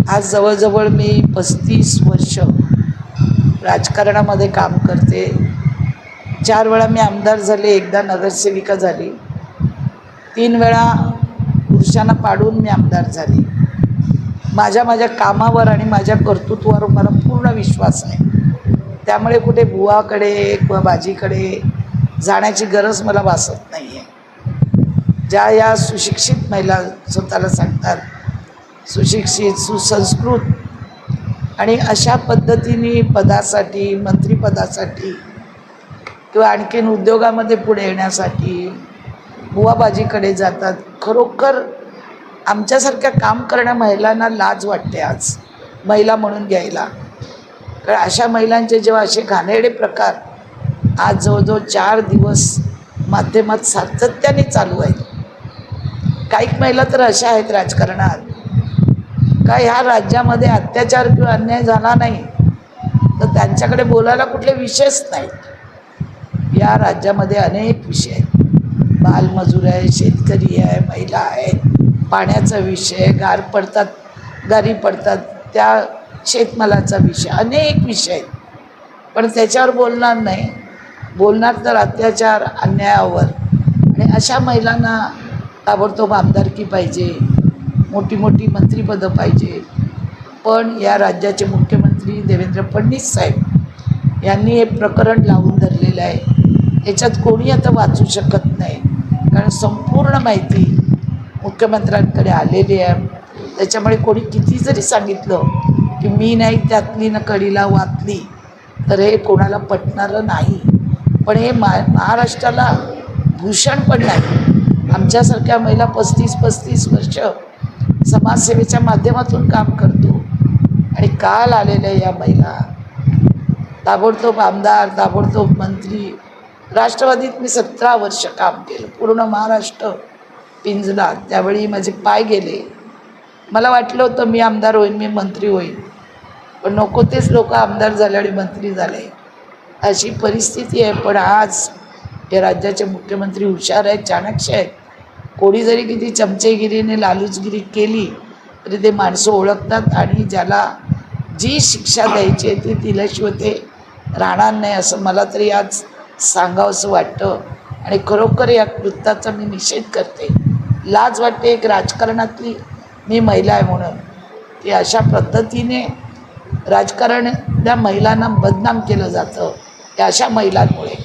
आज जवळजवळ मी 35 वर्ष राजकारणामध्ये काम करते. 4 वेळा मी आमदार झाले, एकदा नगरसेविका झाली, 3 वेळा पुरुषांना पाडून मी आमदार झाले. माझ्या कामावर आणि माझ्या कर्तृत्वावर मला पूर्ण विश्वास आहे. त्यामुळे कुठे बुवाकडे किंवा बाजीकडे जाण्याची गरज मला भासत नाही आहे. ज्या या सुशिक्षित महिला स्वतःला सांगतात सुशिक्षित, सुसंस्कृत, आणि अशा पद्धतीने पदासाठी, मंत्रिपदासाठी किंवा आणखीन उद्योगामध्ये पुढे येण्यासाठी बुवाबाजीकडे जातात. खरोखर आमच्यासारख्या काम करणाऱ्या महिलांना लाज वाटते आज महिला म्हणून घ्यायला. कारण अशा महिलांचे जेव्हा असे घाणेरडे प्रकार आज जवळजवळ 4 दिवस माध्यमात सातत्याने चालू आहेत. काही महिला तर अशा आहेत राजकारणात का ह्या राज्यामध्ये अत्याचार किंवा अन्याय झाला नाही तर त्यांच्याकडे बोलायला कुठले विषयच नाहीत. या राज्यामध्ये अनेक विषय आहेत. बालमजूर आहे, शेतकरी आहे, महिला आहेत, पाण्याचा विषय, गारी पडतात त्या शेतमालाचा विषय, अनेक विषय आहेत. पण त्याच्यावर बोलणार नाही. बोलणार तर अत्याचार, अन्यायावर. आणि अशा महिलांना ताबडतोब आमदारकी पाहिजे, मोठी मोठी मंत्रिपदं पाहिजे. पण या राज्याचे मुख्यमंत्री देवेंद्र फडणवीस साहेब यांनी हे प्रकरण लावून धरलेलं आहे. याच्यात कोणी आता वाचू शकत नाही, कारण संपूर्ण माहिती मुख्यमंत्र्यांकडे आलेली आहे. त्याच्यामुळे कोणी किती जरी सांगितलं की मी नाही त्यातली न कळीला वाचली तर हे कोणाला पटणारं नाही. पण हे महाराष्ट्राला भूषण पण नाही. आमच्यासारख्या महिला 35 वर्ष समाजसेवेच्या माध्यमातून काम करतो आणि काल आलेल्या या महिला ताबडतोब आमदार, ताबडतोब मंत्री. राष्ट्रवादीत मी 17 वर्ष काम केलं, पूर्ण महाराष्ट्र पिंजला. त्यावेळी माझे पाय गेले. मला वाटलं होतं मी आमदार होईन, मी मंत्री होईन, पण नको तेच लोक आमदार झाले आणि मंत्री झाले. अशी परिस्थिती आहे. पण आज हे राज्याचे मुख्यमंत्री हुशार आहेत, चाणक्य आहेत. कोणी जरी किती चमचेगिरीने लालूचगिरी केली तरी ते माणसं ओळखतात आणि ज्याला जी शिक्षा द्यायची आहे ती दिल्याशिवाय ते राहणार नाही, असं मला तरी आज सांगावंसं वाटतं. आणि खरोखर या कृत्याचा मी निषेध करते. लाज वाटते एक राजकारणातली मी महिला आहे म्हणून, की अशा पद्धतीने राजकारण त्या महिलांना बदनाम केलं जातं या अशा महिलांमुळे.